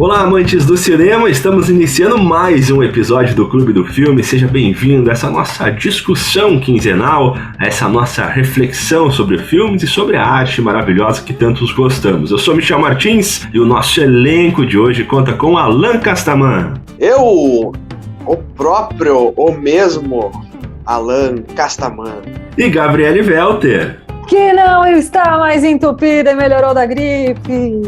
Olá, amantes do cinema, estamos iniciando mais um episódio do Clube do Filme. Seja bem-vindo a essa nossa discussão quinzenal, a essa nossa reflexão sobre filmes e sobre a arte maravilhosa que tantos gostamos. Eu sou Michel Martins e o nosso elenco de hoje conta com Alan Castaman. O mesmo Alan Castaman. E Gabriele Welter. Que não está mais entupida e melhorou da gripe.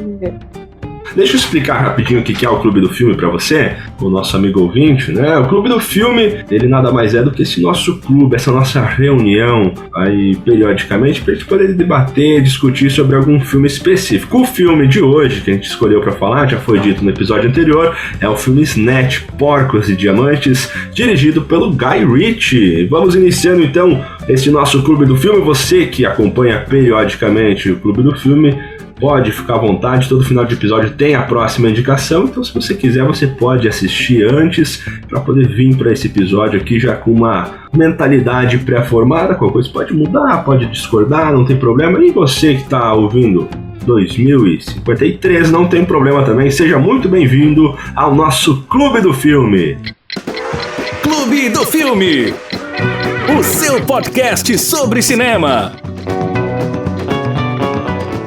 Deixa eu explicar rapidinho o que é o Clube do Filme para você, o nosso amigo ouvinte, né? O Clube do Filme, ele nada mais é do que esse nosso clube, essa nossa reunião aí periodicamente pra gente poder debater, discutir sobre algum filme específico. O filme de hoje que a gente escolheu para falar, já foi dito no episódio anterior, é o filme Snatch, Porcos e Diamantes, dirigido pelo Guy Ritchie. Vamos iniciando então esse nosso Clube do Filme. Você que acompanha periodicamente o Clube do Filme, pode ficar à vontade, todo final de episódio tem a próxima indicação, então se você quiser você pode assistir antes para poder vir para esse episódio aqui já com uma mentalidade pré-formada. Qualquer coisa pode mudar, pode discordar, não tem problema. E você que está ouvindo 2053, não tem problema também, seja muito bem-vindo ao nosso Clube do Filme. Clube do Filme, o seu podcast sobre cinema.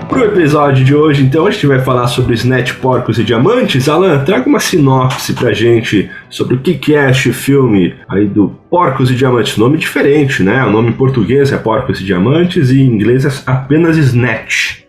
Pro episódio de hoje, então, a gente vai falar sobre Snatch, Porcos e Diamantes. Alan, traga uma sinopse pra gente sobre o que é este filme aí do Porcos e Diamantes. Nome diferente, né? O nome em português é Porcos e Diamantes e em inglês é apenas Snatch.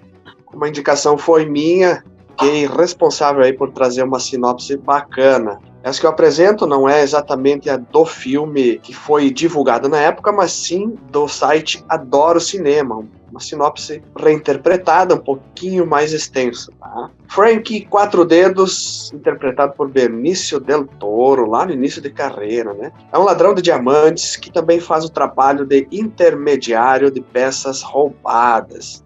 Uma indicação foi minha, fiquei responsável aí por trazer uma sinopse bacana. Essa que eu apresento não é exatamente a do filme que foi divulgada na época, mas sim do site Adoro Cinema. Uma sinopse reinterpretada, um pouquinho mais extensa. Tá? Frank Quatro Dedos, interpretado por Benício Del Toro, lá no início de carreira, né? É um ladrão de diamantes que também faz o trabalho de intermediário de peças roubadas.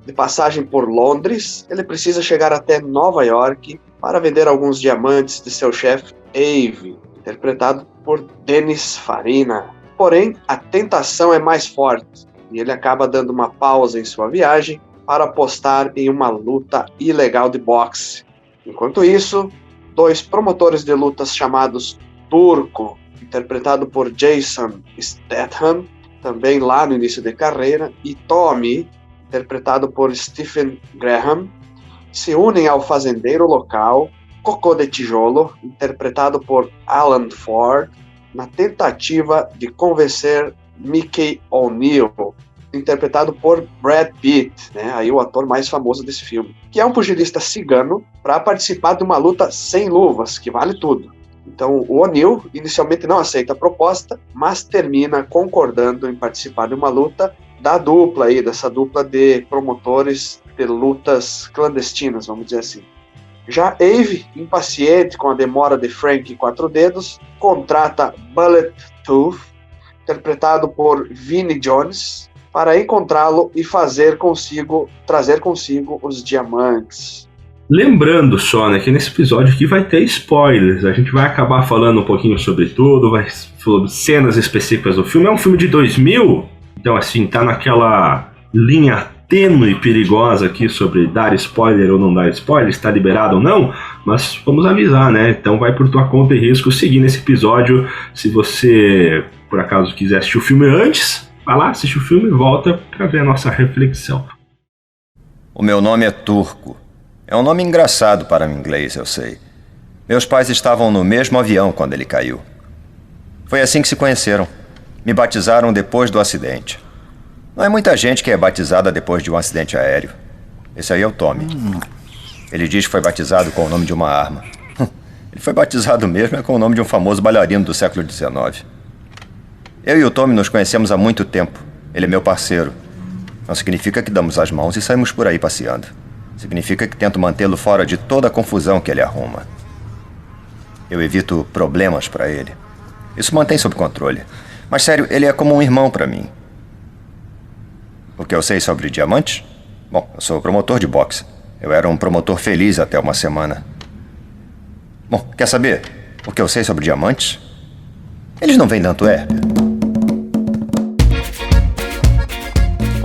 De passagem por Londres, ele precisa chegar até Nova York para vender alguns diamantes de seu chefe Ave, interpretado por Dennis Farina. Porém, a tentação é mais forte e ele acaba dando uma pausa em sua viagem para apostar em uma luta ilegal de boxe. Enquanto isso, dois promotores de lutas chamados Turco, interpretado por Jason Statham, também lá no início de carreira, e Tommy, interpretado por Stephen Graham, se unem ao fazendeiro local Cocô de Tijolo, interpretado por Alan Ford, na tentativa de convencer Mickey O'Neill, interpretado por Brad Pitt, né, aí o ator mais famoso desse filme, que é um pugilista cigano, para participar de uma luta sem luvas, que vale tudo. Então o O'Neill inicialmente não aceita a proposta, mas termina concordando em participar de uma luta da dupla aí, dessa dupla de promotores de lutas clandestinas, vamos dizer assim. Já Ave, impaciente com a demora de Frank Quatro Dedos, contrata Bullet Tooth, interpretado por Vinnie Jones, para encontrá-lo e trazer consigo os diamantes. Lembrando só, né, que nesse episódio aqui vai ter spoilers. A gente vai acabar falando um pouquinho sobre tudo, vai sobre cenas específicas do filme. É um filme de 2000, então assim, tá naquela linha tênue e perigosa aqui sobre dar spoiler ou não dar spoiler, está liberado ou não, mas vamos avisar, né? Então vai por tua conta e risco seguir nesse episódio. Se você, por acaso, quiser assistir o filme antes, vai lá, assiste o filme e volta para ver a nossa reflexão. O meu nome é Turco. É um nome engraçado para um inglês, eu sei. Meus pais estavam no mesmo avião quando ele caiu. Foi assim que se conheceram. Me batizaram depois do acidente. Não é muita gente que é batizada depois de um acidente aéreo. Esse aí é o Tommy. Ele diz que foi batizado com o nome de uma arma. Ele foi batizado mesmo com o nome de um famoso bailarino do século XIX. Eu e o Tommy nos conhecemos há muito tempo. Ele é meu parceiro. Não significa que damos as mãos e saímos por aí passeando. Significa que tento mantê-lo fora de toda a confusão que ele arruma. Eu evito problemas para ele. Isso mantém sob controle. Mas sério, ele é como um irmão para mim. O que eu sei sobre diamantes? Bom, eu sou promotor de boxe. Eu era um promotor feliz até uma semana. Bom, quer saber o que eu sei sobre diamantes? Eles não vêm da Antuérpia.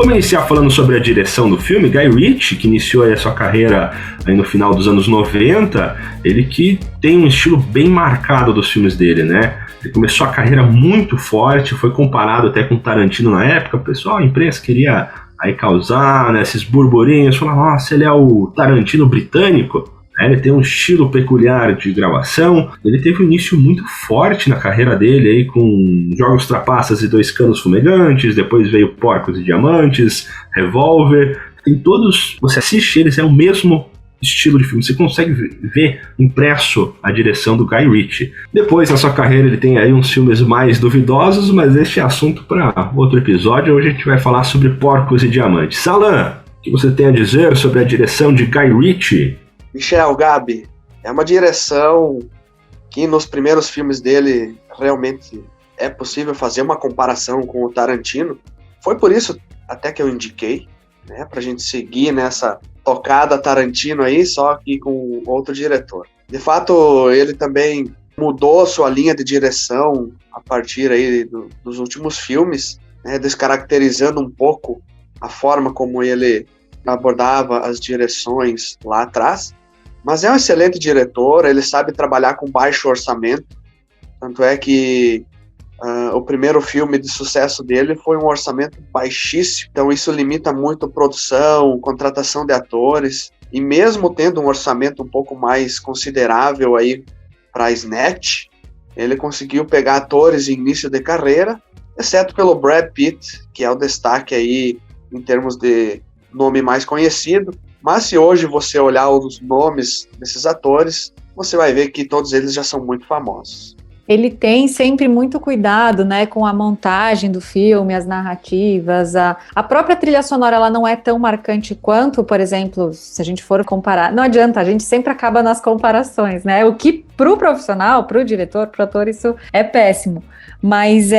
Vamos iniciar falando sobre a direção do filme. Guy Ritchie, que iniciou aí a sua carreira aí no final dos anos 90, ele que tem um estilo bem marcado dos filmes dele, né? Ele começou a carreira muito forte, foi comparado até com Tarantino na época. O pessoal, a imprensa queria aí causar, né, esses burburinhos, falar, nossa, ele é o Tarantino britânico. Ele tem um estilo peculiar de gravação. Ele teve um início muito forte na carreira dele, aí, com Jogos Trapaças e Dois Canos Fumegantes, depois veio Porcos e Diamantes, Revolver. Tem todos, você assiste eles, é o mesmo estilo de filme, você consegue ver impresso a direção do Guy Ritchie. Depois, na sua carreira, ele tem aí uns filmes mais duvidosos, mas este é assunto para outro episódio. Hoje a gente vai falar sobre Porcos e Diamantes. Alan, o que você tem a dizer sobre a direção de Guy Ritchie? Michel, Gabi, é uma direção que nos primeiros filmes dele realmente é possível fazer uma comparação com o Tarantino. Foi por isso até que eu indiquei, né, pra gente seguir nessa tocada Tarantino aí, só que com outro diretor. De fato, ele também mudou sua linha de direção a partir aí dos últimos filmes, né, descaracterizando um pouco a forma como ele abordava as direções lá atrás. Mas é um excelente diretor, ele sabe trabalhar com baixo orçamento, tanto é que o primeiro filme de sucesso dele foi um orçamento baixíssimo, então isso limita muito a produção, contratação de atores, e mesmo tendo um orçamento um pouco mais considerável aí para Snatch, ele conseguiu pegar atores em início de carreira, exceto pelo Brad Pitt, que é o destaque aí em termos de nome mais conhecido. Mas se hoje você olhar os nomes desses atores, você vai ver que todos eles já são muito famosos. Ele tem sempre muito cuidado, né, com a montagem do filme, as narrativas, a própria trilha sonora, ela não é tão marcante quanto, por exemplo, se a gente for comparar, não adianta, a gente sempre acaba nas comparações, né, o que pro profissional, pro diretor, pro ator, isso é péssimo, mas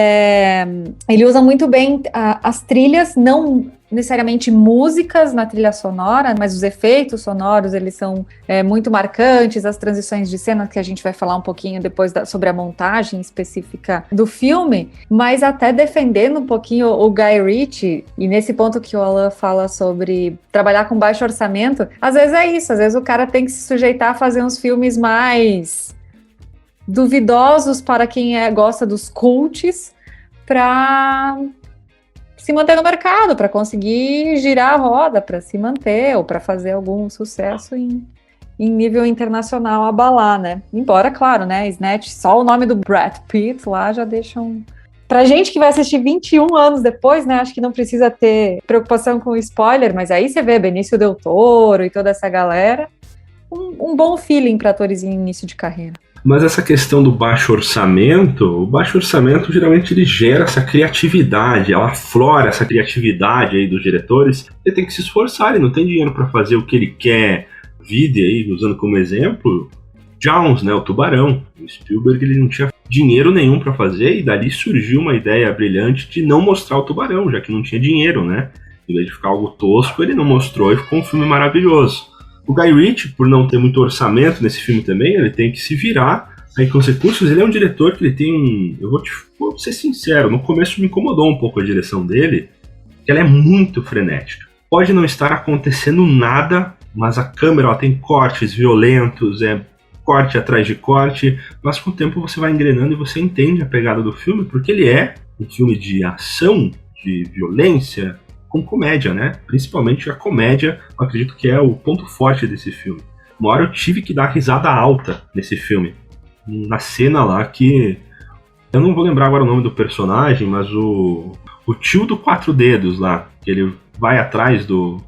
ele usa muito bem as trilhas, não necessariamente músicas na trilha sonora, mas os efeitos sonoros, eles são muito marcantes, as transições de cena, que a gente vai falar um pouquinho depois sobre a montagem específica do filme, mas até defendendo um pouquinho o Guy Ritchie, e nesse ponto que o Alan fala sobre trabalhar com baixo orçamento, às vezes é isso, às vezes o cara tem que se sujeitar a fazer uns filmes mais duvidosos para quem gosta dos cults, para se manter no mercado, para conseguir girar a roda, para se manter, ou para fazer algum sucesso em nível internacional, abalar, né? Embora, claro, né, Snatch, só o nome do Brad Pitt lá já deixa um... Pra gente que vai assistir 21 anos depois, né, acho que não precisa ter preocupação com spoiler, mas aí você vê Benício Del Toro e toda essa galera, um bom feeling para atores em início de carreira. Mas essa questão do baixo orçamento, o baixo orçamento geralmente ele gera essa criatividade, ela aflora essa criatividade aí dos diretores. Ele tem que se esforçar, ele não tem dinheiro para fazer o que ele quer. Vide aí, usando como exemplo, Jaws, né, o Tubarão. O Spielberg ele não tinha dinheiro nenhum para fazer e dali surgiu uma ideia brilhante de não mostrar o Tubarão, já que não tinha dinheiro, né? Em vez de ficar algo tosco, ele não mostrou e ficou um filme maravilhoso. O Guy Ritchie, por não ter muito orçamento nesse filme também, ele tem que se virar aí com os recursos. Ele é um diretor que ele tem vou ser sincero, no começo me incomodou um pouco a direção dele, que ela é muito frenética. Pode não estar acontecendo nada, mas a câmera ela tem cortes violentos, corte atrás de corte, mas com o tempo você vai engrenando e você entende a pegada do filme, porque ele é um filme de ação, de violência, com comédia, né? Principalmente a comédia, eu acredito que é o ponto forte desse filme. Uma hora eu tive que dar risada alta nesse filme. Na cena lá que... Eu não vou lembrar agora o nome do personagem, mas o tio do Quatro Dedos lá, que ele vai atrás do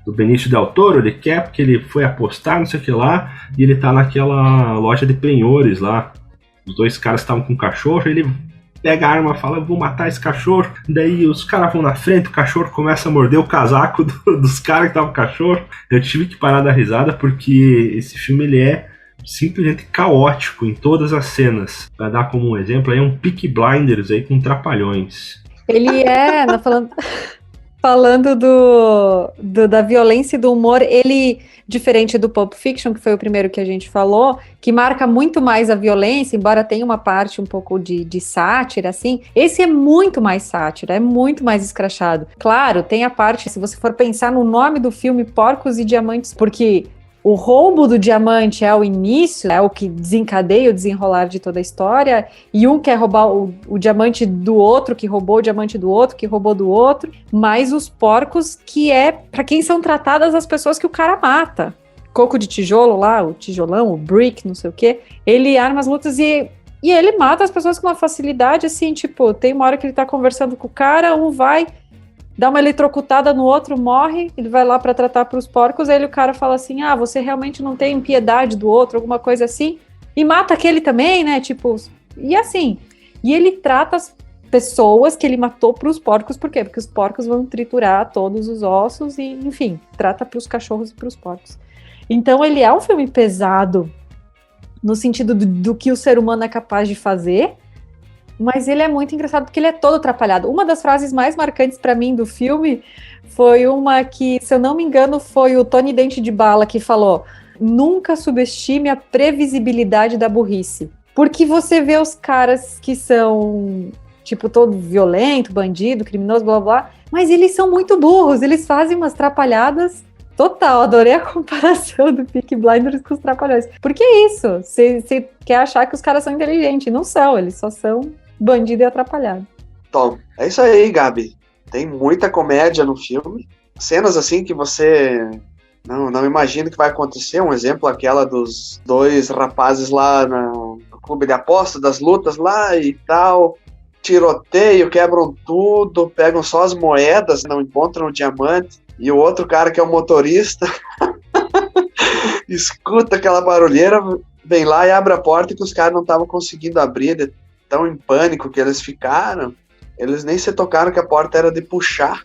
Benício Del Toro, ele quer porque ele foi apostar, não sei o que lá, e ele tá naquela loja de penhores lá. Os dois caras estavam com um cachorro, ele pega a arma e fala, eu vou matar esse cachorro. Daí os caras vão na frente, o cachorro começa a morder o casaco dos caras que estavam com o cachorro. Eu tive que parar da risada porque esse filme ele é simplesmente caótico em todas as cenas. Pra dar como um exemplo, aí é um Peaky Blinders aí com trapalhões. Ele falando... Falando da violência e do humor, ele, diferente do Pulp Fiction, que foi o primeiro que a gente falou, que marca muito mais a violência, embora tenha uma parte um pouco de sátira, assim, esse é muito mais sátira, é muito mais escrachado. Claro, tem a parte, se você for pensar no nome do filme, Porcos e Diamantes, porque o roubo do diamante é o início, é o que desencadeia o desenrolar de toda a história, e um quer roubar o diamante do outro, que roubou o diamante do outro, que roubou do outro, mas os porcos, que é para quem são tratadas as pessoas que o cara mata. Coco de tijolo lá, o tijolão, o brick, não sei o quê, ele arma as lutas e ele mata as pessoas com uma facilidade, assim, tipo, tem uma hora que ele tá conversando com o cara, um vai... dá uma eletrocutada no outro, morre, ele vai lá para tratar para os porcos, aí o cara fala assim, você realmente não tem piedade do outro, alguma coisa assim, e mata aquele também, né, tipo, e assim, e ele trata as pessoas que ele matou para os porcos, por quê? Porque os porcos vão triturar todos os ossos e, enfim, trata para os cachorros e para os porcos. Então ele é um filme pesado, no sentido do que o ser humano é capaz de fazer, mas ele é muito engraçado porque ele é todo atrapalhado. Uma das frases mais marcantes para mim do filme foi uma que, se eu não me engano, foi o Tony Dente de Bala que falou: nunca subestime a previsibilidade da burrice. Porque você vê os caras que são, tipo, todo violento, bandido, criminoso, blá, blá, mas eles são muito burros, eles fazem umas trapalhadas total. Adorei a comparação do Peaky Blinders com os Trapalhões. Porque é isso, você quer achar que os caras são inteligentes, não são, eles só são bandido e atrapalhado. Tom, é isso aí, Gabi. Tem muita comédia no filme. Cenas assim que você não imagina que vai acontecer. Um exemplo, aquela dos dois rapazes lá no clube de aposta, das lutas lá e tal. Tiroteio, quebram tudo, pegam só as moedas, não encontram o diamante. E o outro cara que é o motorista escuta aquela barulheira, vem lá e abre a porta que os caras não estavam conseguindo abrir, tão em pânico que eles ficaram, eles nem se tocaram que a porta era de puxar,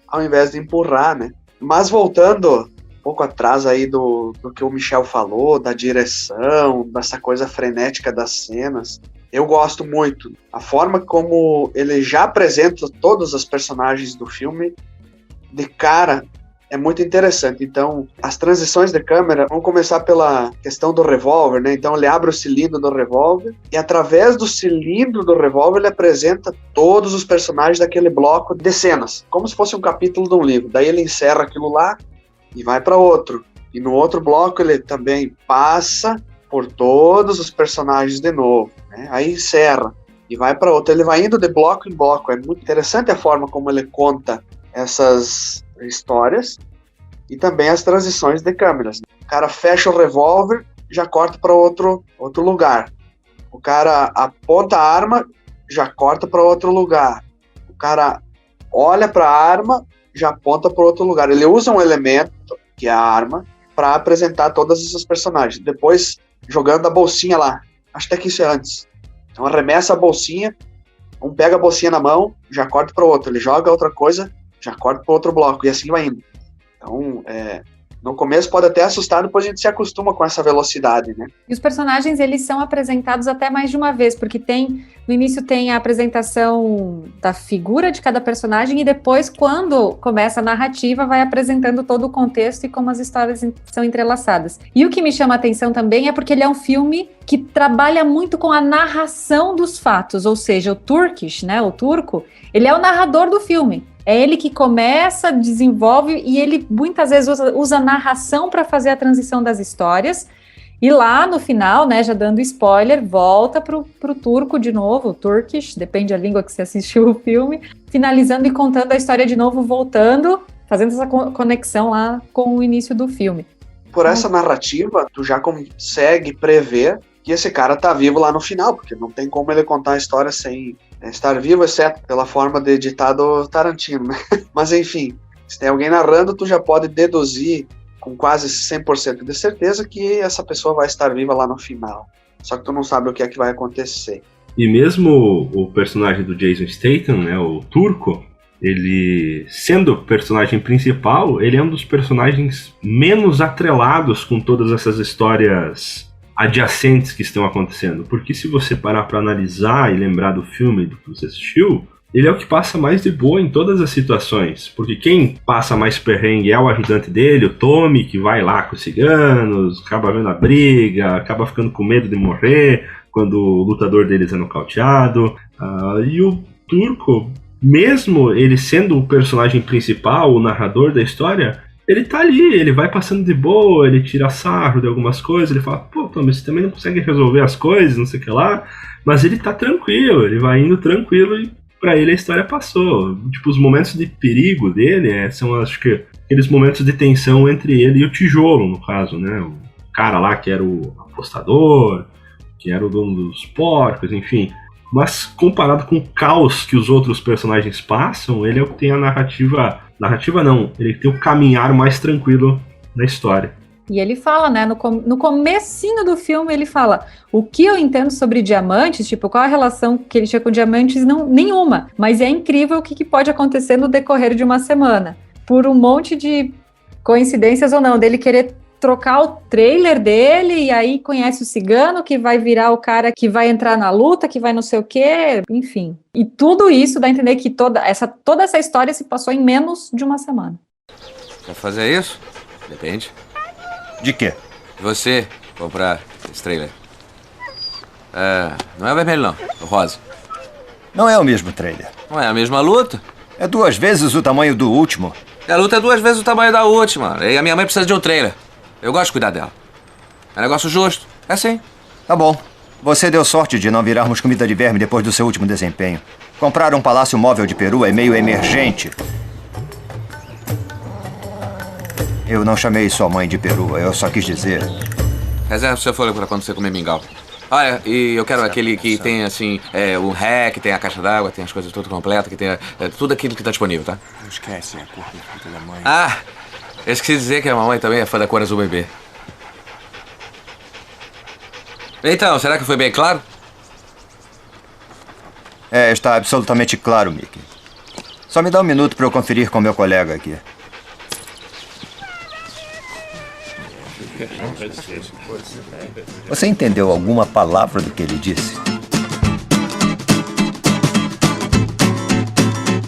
ao invés de empurrar, né? Mas voltando um pouco atrás aí do que o Michel falou, da direção, dessa coisa frenética das cenas, eu gosto muito. A forma como ele já apresenta todos os personagens do filme, de cara, é muito interessante. Então, as transições de câmera, vamos começar pela questão do revólver, né? Então, ele abre o cilindro do revólver e, através do cilindro do revólver, ele apresenta todos os personagens daquele bloco de cenas, como se fosse um capítulo de um livro. Daí ele encerra aquilo lá e vai para outro. E no outro bloco, ele também passa por todos os personagens de novo, né? Aí encerra e vai para outro. Ele vai indo de bloco em bloco. É muito interessante a forma como ele conta essas histórias e também as transições de câmeras. O cara fecha o revólver, já corta para outro lugar. O cara aponta a arma, já corta para outro lugar. O cara olha para a arma, já aponta para outro lugar. Ele usa um elemento, que é a arma, para apresentar todos esses personagens. Depois, jogando a bolsinha lá. Acho até que isso é antes. Então, arremessa a bolsinha, um pega a bolsinha na mão, já corta para o outro. Ele joga outra coisa, já corta para outro bloco, e assim vai indo. Então, no começo pode até assustar, depois a gente se acostuma com essa velocidade, né? E os personagens, eles são apresentados até mais de uma vez, porque no início tem a apresentação da figura de cada personagem, e depois, quando começa a narrativa, vai apresentando todo o contexto e como as histórias são entrelaçadas. E o que me chama a atenção também é porque ele é um filme que trabalha muito com a narração dos fatos, ou seja, o Turkish, né, o turco, ele é o narrador do filme. É ele que começa, desenvolve, e ele muitas vezes usa narração para fazer a transição das histórias. E lá no final, né, já dando spoiler, volta pro turco de novo, Turkish, depende da língua que você assistiu o filme, finalizando e contando a história de novo, voltando, fazendo essa conexão lá com o início do filme. Por essa narrativa, tu já consegue prever que esse cara tá vivo lá no final, porque não tem como ele contar a história sem estar vivo, exceto pela forma de editar do Tarantino, né? Mas enfim, se tem alguém narrando, tu já pode deduzir com quase 100% de certeza que essa pessoa vai estar viva lá no final. Só que tu não sabe o que é que vai acontecer. E mesmo o personagem do Jason Statham, né, o turco, ele, sendo o personagem principal, ele é um dos personagens menos atrelados com todas essas histórias adjacentes que estão acontecendo. Porque se você parar para analisar e lembrar do filme do que você assistiu, ele é o que passa mais de boa em todas as situações, porque quem passa mais perrengue é o ajudante dele, o Tommy, que vai lá com os ciganos, acaba vendo a briga, acaba ficando com medo de morrer quando o lutador deles é nocauteado, e o Turco, mesmo ele sendo o personagem principal, o narrador da história, ele tá ali, ele vai passando de boa, ele tira sarro de algumas coisas, ele fala, pô, Tommy, você também não consegue resolver as coisas, não sei o que lá, mas ele tá tranquilo, ele vai indo tranquilo e pra ele a história passou. Tipo, os momentos de perigo dele são, acho que, aqueles momentos de tensão entre ele e o Tijolo, no caso, né? O cara lá que era o apostador, que era o dono dos porcos, enfim. Mas comparado com o caos que os outros personagens passam, ele é o que tem a narrativa... Narrativa não, ele tem o caminhar mais tranquilo na história. E ele fala, né, no comecinho do filme, ele fala, o que eu entendo sobre diamantes, tipo, qual a relação que ele tinha com diamantes? Não, nenhuma. Mas é incrível o que pode acontecer no decorrer de uma semana. Por um monte de coincidências ou não, dele querer trocar o trailer dele, e aí conhece o cigano, que vai virar o cara que vai entrar na luta, que vai não sei o quê, enfim. E tudo isso dá a entender que toda essa história se passou em menos de uma semana. Quer fazer isso? Depende. De quê? Você comprar esse trailer. Não é o vermelho, não. É o rosa. Não é o mesmo trailer. Não é a mesma luta? É 2 vezes o tamanho do último. A luta é 2 vezes o tamanho da última. E a minha mãe precisa de um trailer. Eu gosto de cuidar dela. É negócio justo. É sim. Tá bom. Você deu sorte de não virarmos comida de verme depois do seu último desempenho. Comprar um palácio móvel de peru é meio emergente. Eu não chamei sua mãe de peru, eu só quis dizer... Reserva o seu fôlego pra quando você comer mingau. Olha, e eu quero aquele que tem, assim, o ré, que tem a caixa d'água, tem as coisas tudo completas, que tem tudo aquilo que tá disponível, tá? Não esquece a cor perfeita da mãe. Ah, eu esqueci de dizer que a mamãe também é fã da cor azul bebê. Então, será que foi bem claro? Está absolutamente claro, Mickey. Só me dá um minuto pra eu conferir com meu colega aqui. Você entendeu alguma palavra do que ele disse?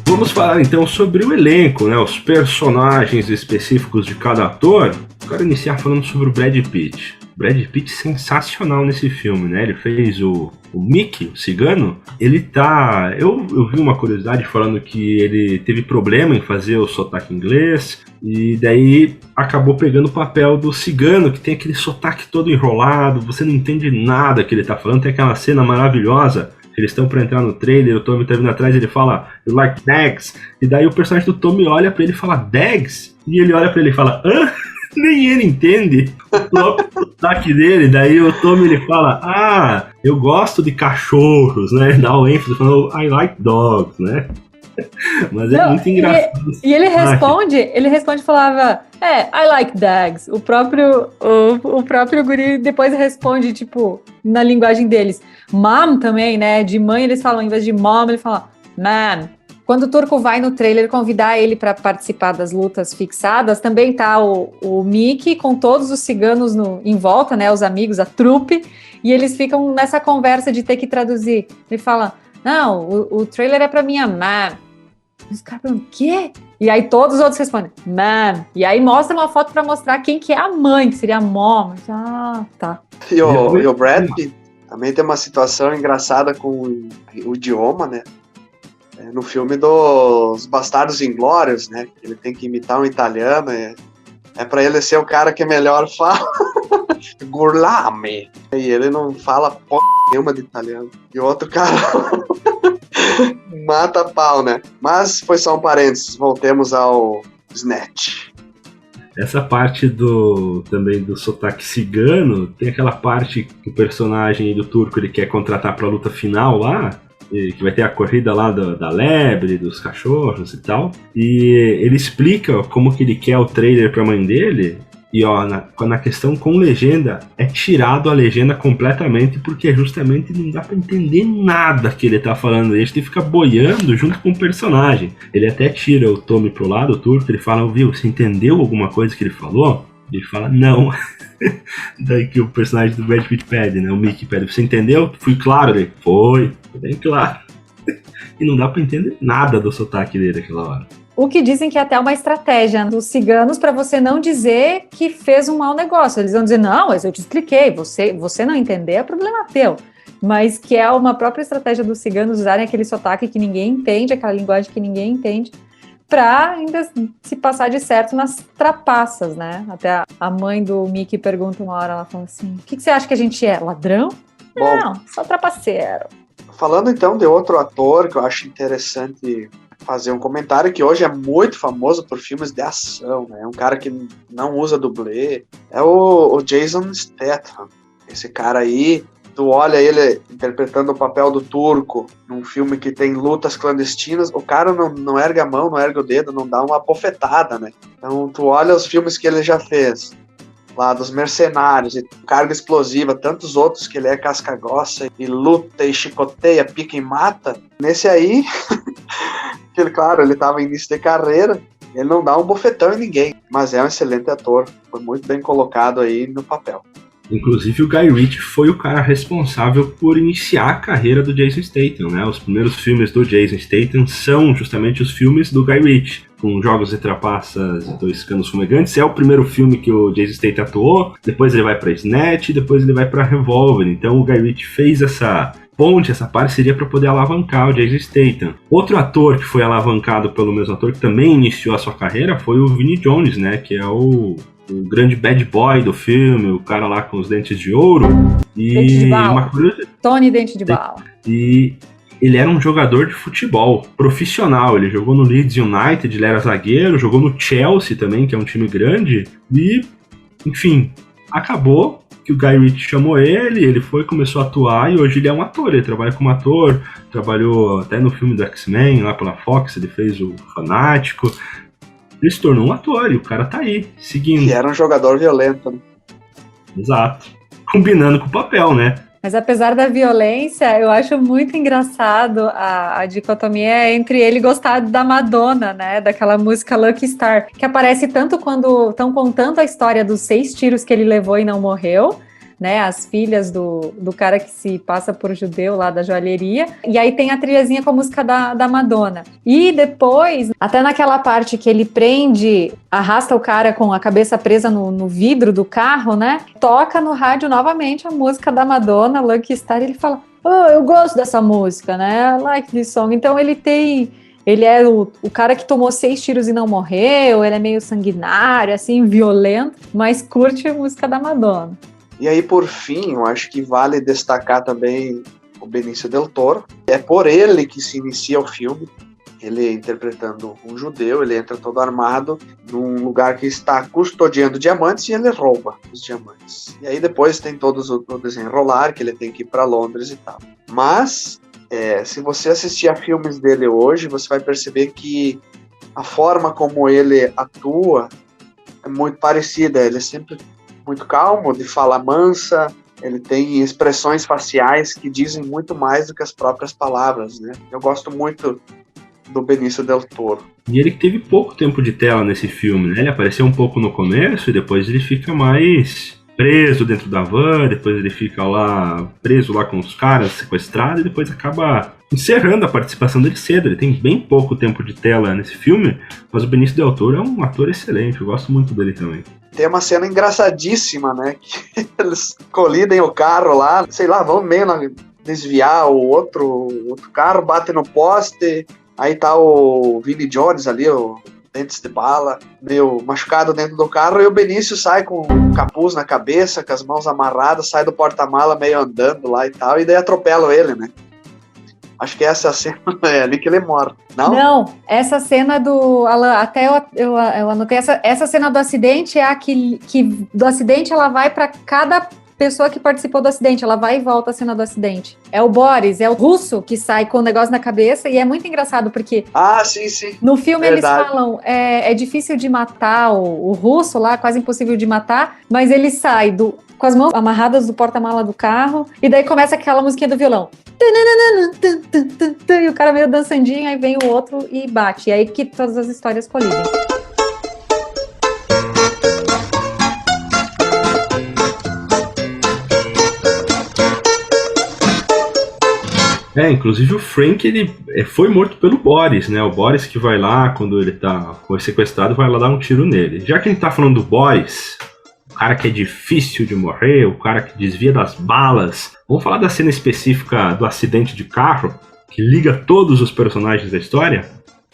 Vamos falar então sobre o elenco, né? Os personagens específicos de cada ator. Quero iniciar falando sobre o Brad Pitt. Brad Pitt sensacional nesse filme, né? Ele fez o Mickey, o cigano. Ele tá... Eu vi uma curiosidade falando que ele teve problema em fazer o sotaque inglês e daí acabou pegando o papel do cigano, que tem aquele sotaque todo enrolado, você não entende nada que ele tá falando. Tem aquela cena maravilhosa, eles estão pra entrar no trailer, o Tommy tá vindo atrás e ele fala "You like Dags?" E daí o personagem do Tommy olha pra ele e fala "Dags?" E ele olha pra ele e fala "Hã?" Nem ele entende o próprio sotaque dele. Daí o Tommy ele fala eu gosto de cachorros, né? Dá o ênfase falando I like dogs, né? Mas é muito engraçado. E ele responde e falava I like dogs. O próprio guri depois responde, tipo, na linguagem deles. Mom também, né? De mãe eles falam, em vez de mom, ele fala ma'am. Quando o Turco vai no trailer convidar ele para participar das lutas fixadas, também tá o Mickey com todos os ciganos em volta, né, os amigos, a trupe, e eles ficam nessa conversa de ter que traduzir. Ele fala, não, o trailer é para minha mãe. Os caras falam, o quê? E aí todos os outros respondem, mãe. E aí mostra uma foto para mostrar quem que é a mãe, que seria a mom. Tá. E o Brad Pitt também tem uma situação engraçada com o idioma, né? No filme dos Bastardos Inglórios, né? Ele tem que imitar um italiano. É pra ele ser o cara que melhor fala. Gurlame. E ele não fala porra nenhuma de italiano. E o outro cara mata a pau, né? Mas foi só um parênteses. Voltemos ao Snatch. Essa parte também do sotaque cigano, tem aquela parte que o personagem do Turco ele quer contratar pra luta final lá, que vai ter a corrida lá da lebre, dos cachorros e tal. E ele explica como que ele quer o trailer pra mãe dele. E na questão com legenda, é tirado a legenda completamente, porque justamente não dá pra entender nada que ele tá falando. A gente fica boiando junto com o personagem. Ele até tira o Tommy pro lado, o Turco, ele fala, viu, você entendeu alguma coisa que ele falou? Ele fala, não. Daí que o personagem do Brad Pitt pede, né? O Mickey pede, você entendeu? Fui claro, ele foi bem claro. e não dá pra entender nada do sotaque dele naquela hora. O que dizem que é até uma estratégia dos ciganos para você não dizer que fez um mau negócio. Eles vão dizer, não, mas eu te expliquei, você não entender é problema teu. Mas que é uma própria estratégia dos ciganos usarem aquele sotaque que ninguém entende, aquela linguagem que ninguém entende, para ainda se passar de certo nas trapaças, né? Até a mãe do Mickey pergunta uma hora, ela fala assim, o que você acha que a gente é, ladrão? Bom, Não, só trapaceiro. falando então de outro ator que eu acho interessante fazer um comentário, que hoje é muito famoso por filmes de ação, né? É um cara que não usa dublê, é o Jason Statham. Esse cara aí, tu olha ele interpretando o papel do Turco num filme que tem lutas clandestinas, o cara não ergue a mão, não ergue o dedo, não dá uma bofetada, né? Então tu olha os filmes que ele já fez, lá dos Mercenários, e Carga Explosiva, tantos outros que ele é casca grossa e luta e chicoteia, pica e mata. Nesse aí, que ele, claro, ele estava em início de carreira, ele não dá um bofetão em ninguém, mas é um excelente ator, foi muito bem colocado aí no papel. Inclusive o Guy Ritchie foi o cara responsável por iniciar a carreira do Jason Statham, né? Os primeiros filmes do Jason Statham são justamente os filmes do Guy Ritchie, com Jogos de Trapaças e Dois Canos Fumegantes. É o primeiro filme que o Jason Statham atuou, depois ele vai para Snatch, depois ele vai para Revolver. Então o Guy Ritchie fez essa ponte, essa parceria para poder alavancar o Jason Statham. Outro ator que foi alavancado pelo mesmo ator que também iniciou a sua carreira foi o Vinnie Jones, né? Que é o grande bad boy do filme, o cara lá com os dentes de ouro. E dente de bala. uma curiosidade. Tony Dente de Bala. E ele era um jogador de futebol profissional. Ele jogou no Leeds United, ele era zagueiro, jogou no Chelsea também, que é um time grande. E, enfim, acabou que o Guy Ritchie chamou ele foi, começou a atuar e hoje ele é um ator. Ele trabalha como ator, trabalhou até no filme do X-Men, lá pela Fox, ele fez o Fanático. Ele se tornou um ator e o cara tá aí, seguindo. E era um jogador violento, né? Exato. Combinando com o papel, né? Mas apesar da violência, eu acho muito engraçado a dicotomia entre ele gostar da Madonna, né? Daquela música Lucky Star, que aparece tanto quando estão contando a história dos 6 tiros que ele levou e não morreu, né, as filhas do cara que se passa por judeu lá da joalheria, e aí tem a trilhazinha com a música da Madonna. E depois, até naquela parte que ele arrasta o cara com a cabeça presa no vidro do carro, né, toca no rádio novamente a música da Madonna, Lucky Star, e ele fala, eu gosto dessa música, né, I like this song. Então ele é o cara que tomou 6 tiros e não morreu, ele é meio sanguinário, assim, violento, mas curte a música da Madonna. E aí, por fim, eu acho que vale destacar também o Benício Del Toro. É por ele que se inicia o filme. Ele interpretando um judeu, ele entra todo armado num lugar que está custodiando diamantes e ele rouba os diamantes. E aí depois tem todo o desenrolar, que ele tem que ir para Londres e tal. Mas, se você assistir a filmes dele hoje, você vai perceber que a forma como ele atua é muito parecida. Ele é sempre muito calmo, de fala mansa, ele tem expressões faciais que dizem muito mais do que as próprias palavras, né? Eu gosto muito do Benício Del Toro. E ele teve pouco tempo de tela nesse filme, né? Ele apareceu um pouco no começo e depois ele fica mais preso dentro da van, depois ele fica lá preso lá com os caras, sequestrado, e depois acaba encerrando a participação dele cedo. Ele tem bem pouco tempo de tela nesse filme, mas o Benício Del Toro é um ator excelente, eu gosto muito dele também. Tem uma cena engraçadíssima, né? Que eles colidem o carro lá, sei lá, vão meio desviar o outro carro, bate no poste, aí tá o Vinnie Jones ali, o Dentes de Bala, meio machucado dentro do carro, e o Benício sai com um capuz na cabeça, com as mãos amarradas, sai do porta-mala meio andando lá e tal, e daí atropelam ele, né? Acho que essa cena é ali que ele morre, não? Não, essa cena do Alan, até eu anotei, essa cena do acidente é a que do acidente ela vai para cada pessoa que participou do acidente, ela vai e volta a cena do acidente. É o Boris, é o russo que sai com o negócio na cabeça, e é muito engraçado porque sim. No filme Verdade. Eles falam, é difícil de matar o russo lá, quase impossível de matar, mas ele sai com as mãos amarradas do porta-mala do carro, e daí começa aquela musiquinha do violão. E o cara meio dançandinho, aí vem o outro e bate. E aí que todas as histórias colidem. Inclusive o Frank, ele foi morto pelo Boris, né? O Boris que vai lá, quando ele foi sequestrado, vai lá dar um tiro nele. Já que a gente tá falando do Boris, o cara que é difícil de morrer, o cara que desvia das balas, vamos falar da cena específica do acidente de carro, que liga todos os personagens da história?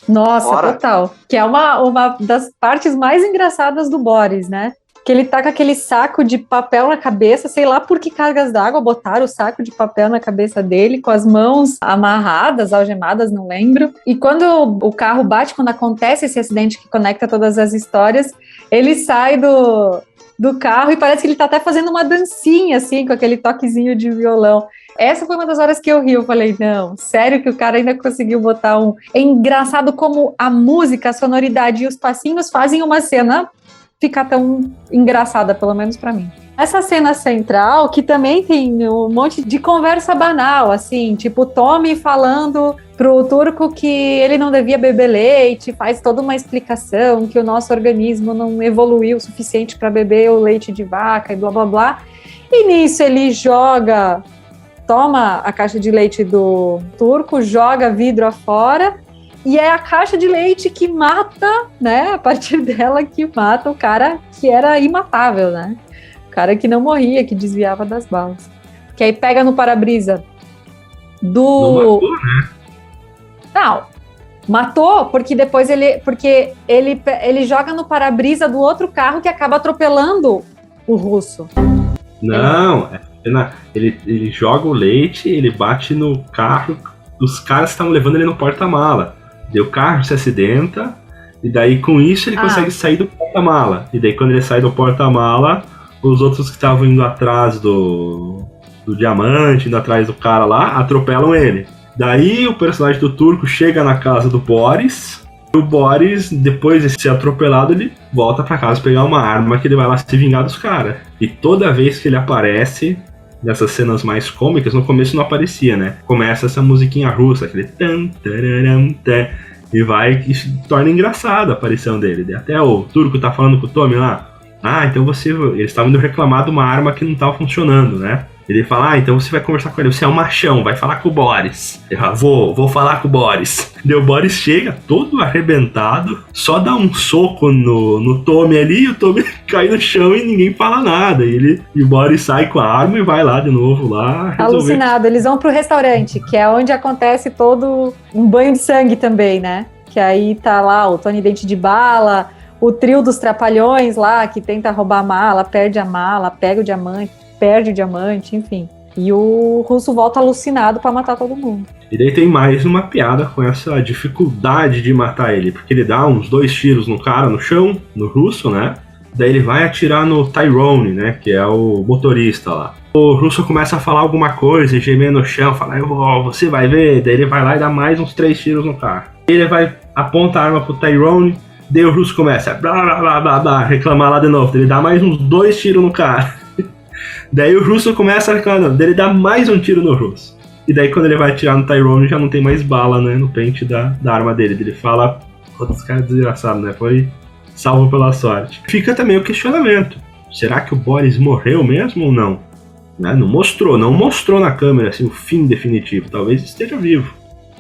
Nossa, Bora. total. Que é uma das partes mais engraçadas do Boris, né? Que ele tá com aquele saco de papel na cabeça, sei lá por que cargas d'água botaram o saco de papel na cabeça dele, com as mãos amarradas, algemadas, não lembro. E quando o carro bate, quando acontece esse acidente que conecta todas as histórias, ele sai do carro e parece que ele tá até fazendo uma dancinha, assim, com aquele toquezinho de violão. Essa foi uma das horas que eu ri, eu falei, não, sério que o cara ainda conseguiu botar um... É engraçado como a música, a sonoridade e os passinhos fazem uma cena ficar tão engraçada, pelo menos pra mim. Essa cena central, que também tem um monte de conversa banal, assim, tipo o Tommy falando pro Turco que ele não devia beber leite, faz toda uma explicação que o nosso organismo não evoluiu o suficiente para beber o leite de vaca e blá blá blá. E nisso ele toma a caixa de leite do Turco, joga vidro afora, e é a caixa de leite que mata, né, a partir dela que mata o cara que era imatável, né? O cara que não morria, que desviava das balas. Que aí pega no para-brisa do... Não matou, né? Não, matou porque depois ele joga no para-brisa do outro carro que acaba atropelando o russo. Não, ele joga o leite, ele bate no carro dos caras que estavam levando ele no porta-mala. Daí o carro se acidenta, e daí com isso ele consegue sair do porta-mala. E daí quando ele sai do porta-mala, os outros que estavam indo atrás do diamante, indo atrás do cara lá, atropelam ele. Daí o personagem do Turco chega na casa do Boris, e o Boris, depois de ser atropelado, ele volta pra casa pegar uma arma que ele vai lá se vingar dos caras. E toda vez que ele aparece, nessas cenas mais cômicas, no começo não aparecia, né? Começa essa musiquinha russa, aquele tan, tararam, tan, e vai e se torna engraçada a aparição dele. Até o Turco tá falando com o Tommy lá, então eles estavam indo reclamar de uma arma que não tava funcionando, né? Ele fala, então você vai conversar com ele, você é um machão, vai falar com o Boris. Ele fala, vou falar com o Boris. Daí o Boris chega todo arrebentado, só dá um soco no Tommy ali, e o Tommy cai no chão e ninguém fala nada. E o Boris sai com a arma e vai lá de novo lá resolver. Alucinado, eles vão pro restaurante, que é onde acontece todo um banho de sangue também, né? Que aí tá lá o Tony Dente de Bala, o trio dos trapalhões lá, que tenta roubar a mala, perde a mala, pega o diamante, perde o diamante, enfim. E o russo volta alucinado pra matar todo mundo. E daí tem mais uma piada com essa dificuldade de matar ele, porque ele dá uns 2 tiros no cara no chão, no russo, né? Daí ele vai atirar no Tyrone, né? Que é o motorista lá. O russo começa a falar alguma coisa e gemer no chão, fala, você vai ver. Daí ele vai lá e dá mais uns 3 tiros no cara. Ele aponta a arma pro Tyrone, daí o russo começa a reclamar lá de novo. Ele dá mais uns 2 tiros no cara. Daí o russo começa a reclamar, daí ele dá mais um tiro no russo. E daí quando ele vai atirar no Tyrone já não tem mais bala, né, no pente da arma dele. Ele fala, outros caras desgraçados, né, foi salvo pela sorte. Fica também o questionamento, será que o Boris morreu mesmo ou não? Né? Não mostrou na câmera assim, o fim definitivo, talvez esteja vivo.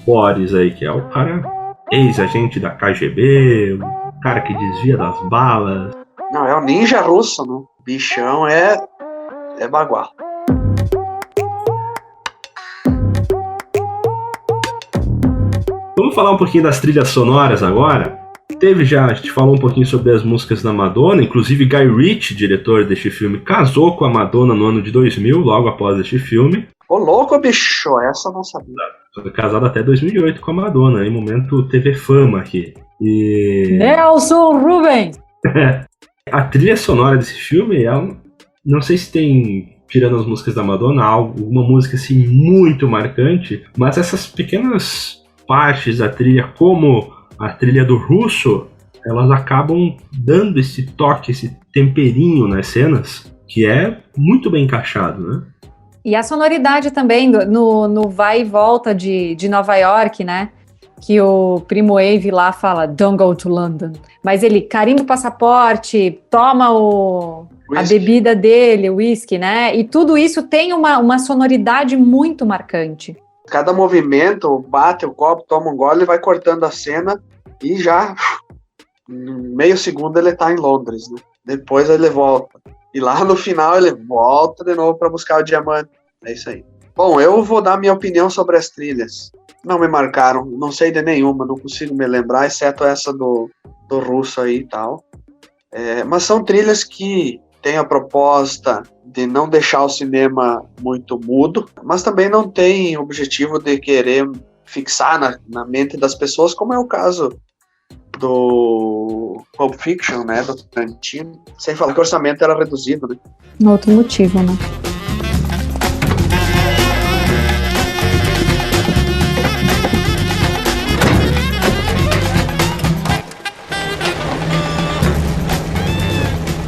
Boris aí, que é o cara ex-agente da KGB, o cara que desvia das balas. Não, é o ninja russo, né? Bichão é bagual. Vamos falar um pouquinho das trilhas sonoras agora. A gente falou um pouquinho sobre as músicas da Madonna, inclusive Guy Ritchie, diretor deste filme, casou com a Madonna no ano de 2000, logo após este filme. Ô louco, bicho, essa eu não sabia. Foi casado até 2008 com a Madonna, em momento TV Fama aqui. Nelson Rubens! A trilha sonora desse filme, não sei se tem, tirando as músicas da Madonna, alguma música assim muito marcante, mas essas pequenas partes da trilha, como a trilha do russo, elas acabam dando esse toque, esse temperinho nas cenas, que é muito bem encaixado, né? E a sonoridade também, no vai e volta de Nova York, né? Que o Primo Wave lá fala, don't go to London. Mas ele carimba o passaporte, toma a bebida dele, o whisky, né? E tudo isso tem uma sonoridade muito marcante. Cada movimento, bate o copo, toma um gole, ele vai cortando a cena e já, em meio segundo, ele tá em Londres, né? Depois ele volta. E lá no final ele volta de novo para buscar o diamante. É isso aí. Bom, eu vou dar minha opinião sobre as trilhas. Não me marcaram, não sei de nenhuma, não consigo me lembrar, exceto essa do russo aí e tal. Mas são trilhas que têm a proposta de não deixar o cinema muito mudo, mas também não tem o objetivo de querer fixar na mente das pessoas, como é o caso do Pulp Fiction, né, do Tarantino. Sem falar que o orçamento era reduzido, né? Outro motivo, né?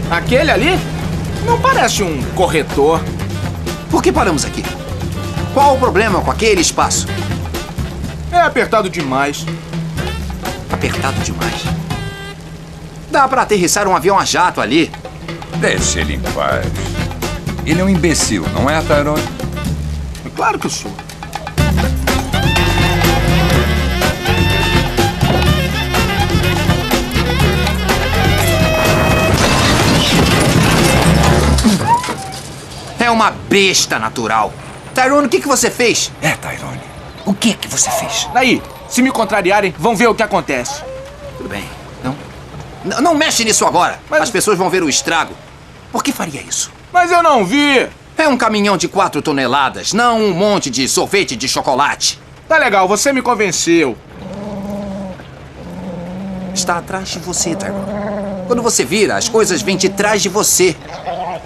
Aquele ali não parece um corretor. Por que paramos aqui? Qual o problema com aquele espaço? É apertado demais. Apertado demais? Dá pra aterrissar um avião a jato ali. Deixe ele em paz. Ele é um imbecil, não é, Tyrone? Claro que eu sou. É uma besta natural. Tyrone, o que você fez? Tyrone. O que você fez? Daí, se me contrariarem, vão ver o que acontece. Tudo bem. Não mexe nisso agora. Mas... As pessoas vão ver o estrago. Por que faria isso? Mas eu não vi. É um caminhão de 4 toneladas, não um monte de sorvete de chocolate. Tá legal, você me convenceu. Está atrás de você, Tyrone. Quando você vira, as coisas vêm de trás de você.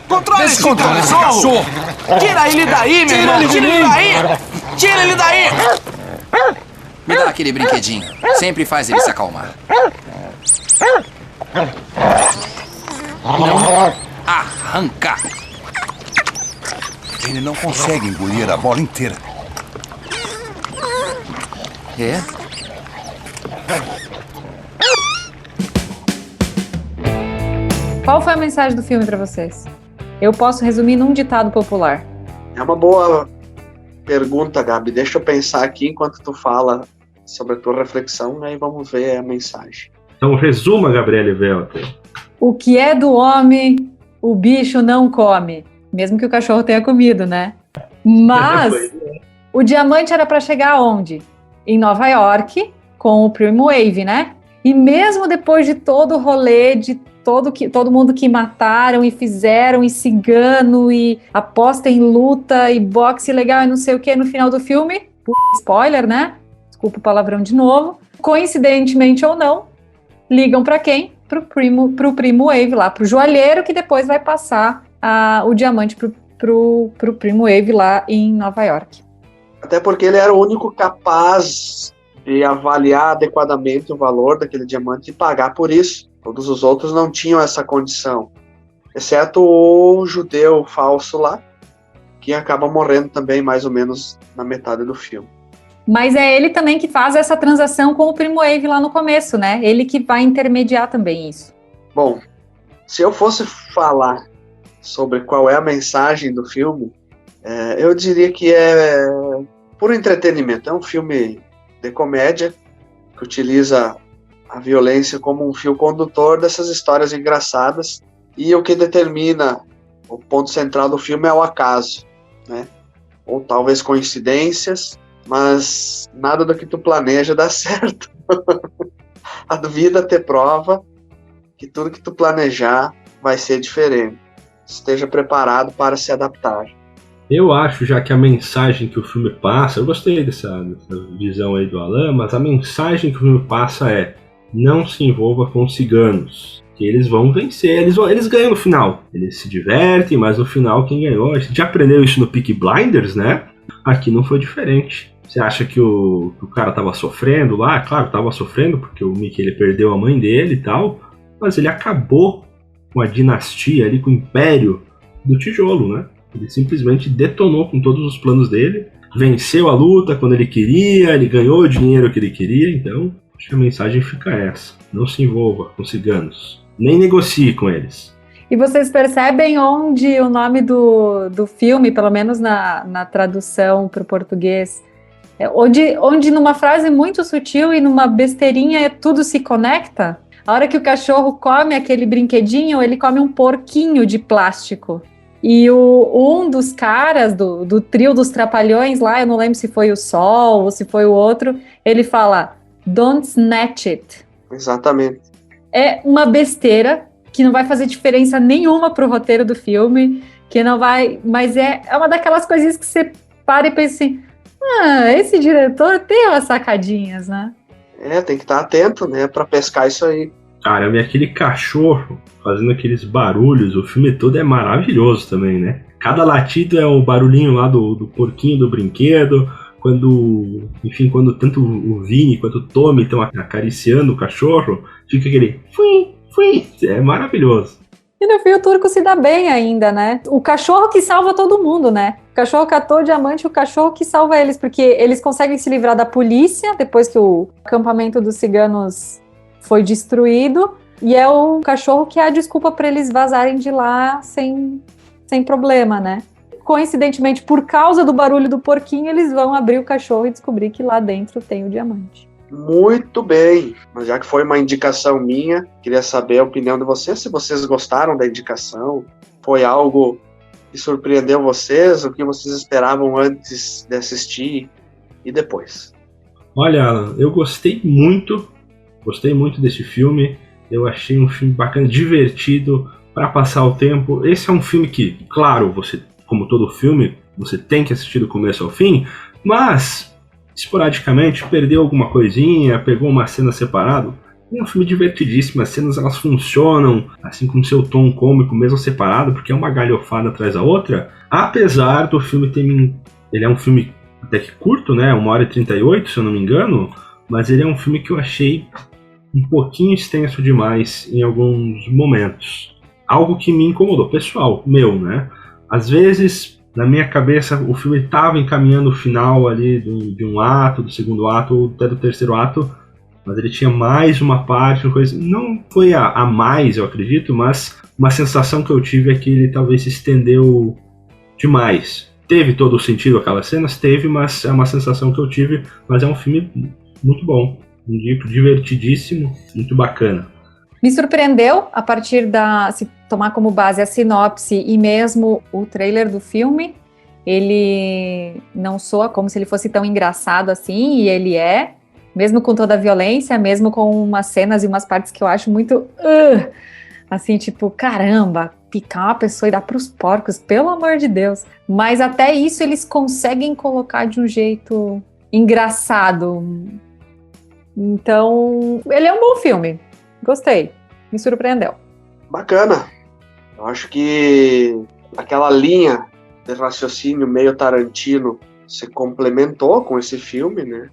Controle esse cachorro! Tira ele daí, meu irmão! Tira ele daí! Tira ele daí! Me dá aquele brinquedinho. Sempre faz ele se acalmar. Não arranca! Ele não consegue engolir a bola inteira. É? Qual foi a mensagem do filme pra vocês? Eu posso resumir num ditado popular. É uma boa pergunta, Gabi. Deixa eu pensar aqui enquanto tu fala sobre a tua reflexão, aí vamos ver a mensagem. Então resuma, Gabriele Velter. O que é do homem, o bicho não come. Mesmo que o cachorro tenha comido, né? Mas o diamante era para chegar aonde? Em Nova York, com o Primo Wave, né? E mesmo depois de todo o rolê, de todo mundo que mataram e fizeram, e cigano, e aposta em luta, e boxe legal, e não sei o que, no final do filme, spoiler, né? Desculpa o palavrão de novo. Coincidentemente ou não, ligam para quem? Pro Primo Wave lá, pro joalheiro, que depois vai passar o diamante pro Primo Wave lá em Nova York. Até porque ele era o único capaz de avaliar adequadamente o valor daquele diamante e pagar por isso. Todos os outros não tinham essa condição, exceto o judeu falso lá, que acaba morrendo também mais ou menos na metade do filme. Mas é ele também que faz essa transação com o Primo Wave lá no começo, né? Ele que vai intermediar também isso. Bom, se eu fosse falar sobre qual é a mensagem do filme, eu diria que é puro entretenimento. É um filme de comédia que utiliza a violência como um fio condutor dessas histórias engraçadas, e o que determina o ponto central do filme é o acaso, né? Ou talvez coincidências, mas nada do que tu planeja dá certo. A vida te prova que tudo que tu planejar vai ser diferente. Esteja preparado para se adaptar. Eu acho, já que a mensagem que o filme passa, eu gostei dessa visão aí do Alan, mas a mensagem que o filme passa é: não se envolva com ciganos, que eles vão vencer, eles ganham no final. Eles se divertem, mas no final quem ganhou, a gente já aprendeu isso no Peaky Blinders, né? Aqui não foi diferente. Você acha que o cara tava sofrendo lá? Claro, tava sofrendo, porque o Mickey ele perdeu a mãe dele e tal, mas ele acabou com a dinastia ali, com o império do tijolo, né? Ele simplesmente detonou com todos os planos dele, venceu a luta quando ele queria, ele ganhou o dinheiro que ele queria, então acho que a mensagem fica essa: não se envolva com ciganos, nem negocie com eles. E vocês percebem onde o nome do filme, pelo menos na tradução para o português, Onde numa frase muito sutil e numa besteirinha tudo se conecta. A hora que o cachorro come aquele brinquedinho, ele come um porquinho de plástico. E um dos caras do trio dos Trapalhões lá, eu não lembro se foi o Sol ou se foi o outro, ele fala, don't snatch it. Exatamente. É uma besteira que não vai fazer diferença nenhuma pro roteiro do filme, que não vai... Mas é uma daquelas coisinhas que você para e pensa assim, esse diretor tem umas sacadinhas, né? Tem que estar atento, né, pra pescar isso aí. Cara, aquele cachorro fazendo aqueles barulhos, o filme todo é maravilhoso também, né? Cada latido é o barulhinho lá do porquinho do brinquedo, quando tanto o Vini quanto o Tommy estão acariciando o cachorro, fica aquele fui, é maravilhoso. E no fim o Turco se dá bem ainda, né? O cachorro que salva todo mundo, né? O cachorro catou o diamante, o cachorro que salva eles, porque eles conseguem se livrar da polícia depois que o acampamento dos ciganos foi destruído, e é o cachorro que é a desculpa para eles vazarem de lá sem problema, né? Coincidentemente, por causa do barulho do porquinho, eles vão abrir o cachorro e descobrir que lá dentro tem o diamante. Muito bem, mas já que foi uma indicação minha, queria saber a opinião de vocês, se vocês gostaram da indicação, foi algo que surpreendeu vocês, o que vocês esperavam antes de assistir e depois. Olha, Alan, eu gostei muito desse filme, eu achei um filme bacana, divertido, para passar o tempo. Esse é um filme que, claro, você, como todo filme, você tem que assistir do começo ao fim, mas esporadicamente perdeu alguma coisinha, pegou uma cena separada. É um filme divertidíssimo, as cenas elas funcionam assim com seu tom cômico mesmo separado, porque é uma galhofada atrás da outra, apesar do filme ele é um filme até que curto, né, 1h38, se eu não me engano, mas ele é um filme que eu achei um pouquinho extenso demais em alguns momentos. Algo que me incomodou, pessoal, meu, né? Às vezes, na minha cabeça, o filme estava encaminhando o final ali de um ato, do segundo ato, ou até do terceiro ato, mas ele tinha mais uma parte, uma coisa... Não foi a mais, eu acredito, mas uma sensação que eu tive é que ele talvez se estendeu demais. Teve todo o sentido aquelas cenas? Teve, mas é uma sensação que eu tive, mas é um filme muito bom, um livro divertidíssimo, muito bacana. Me surpreendeu a partir se tomar como base a sinopse e mesmo o trailer do filme, ele não soa como se ele fosse tão engraçado assim, e ele é, mesmo com toda a violência, mesmo com umas cenas e umas partes que eu acho muito, assim, tipo, caramba, picar uma pessoa e dar pros porcos, pelo amor de Deus. Mas até isso eles conseguem colocar de um jeito engraçado. Então, ele é um bom filme. Gostei, me surpreendeu. Bacana. Eu acho que aquela linha de raciocínio meio Tarantino se complementou com esse filme, né?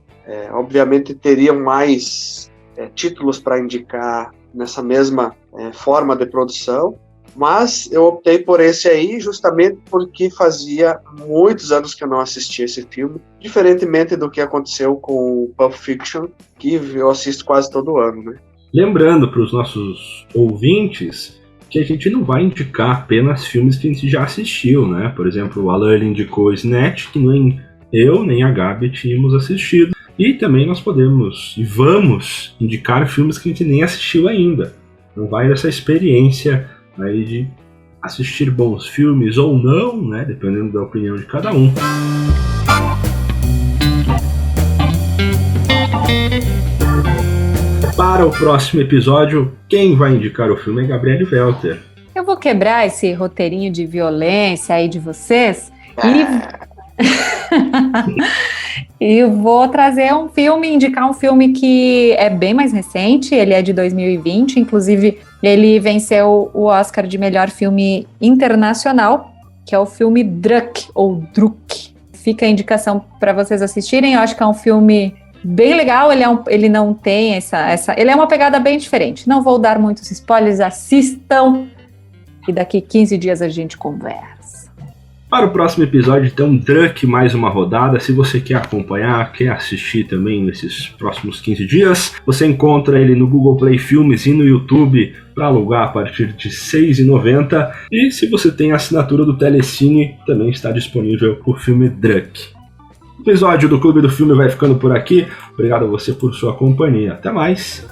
Obviamente teriam mais títulos para indicar nessa mesma forma de produção, mas eu optei por esse aí justamente porque fazia muitos anos que eu não assistia esse filme, diferentemente do que aconteceu com o Pulp Fiction, que eu assisto quase todo ano, né? Lembrando para os nossos ouvintes que a gente não vai indicar apenas filmes que a gente já assistiu, né? Por exemplo, o Alan indicou Snatch, que nem eu nem a Gabi tínhamos assistido. E também nós podemos e vamos indicar filmes que a gente nem assistiu ainda. Não vai dessa experiência aí de assistir bons filmes ou não, né? Dependendo da opinião de cada um. Para o próximo episódio, quem vai indicar o filme é Gabriele Welter. Eu vou quebrar esse roteirinho de violência aí de vocês e vou trazer indicar um filme que é bem mais recente, ele é de 2020, inclusive ele venceu o Oscar de melhor filme internacional, que é o filme Druk, ou Druk. Fica a indicação para vocês assistirem, eu acho que é um filme bem legal, ele não tem ele é uma pegada bem diferente. Não vou dar muitos spoilers, assistam e daqui 15 dias a gente conversa. Para o próximo episódio, então, Druk, mais uma rodada. Se você quer acompanhar, quer assistir também nesses próximos 15 dias, você encontra ele no Google Play Filmes e no YouTube para alugar a partir de R$ 6,90. E se você tem a assinatura do Telecine, também está disponível o filme Druk. O episódio do Clube do Filme vai ficando por aqui. Obrigado a você por sua companhia. Até mais.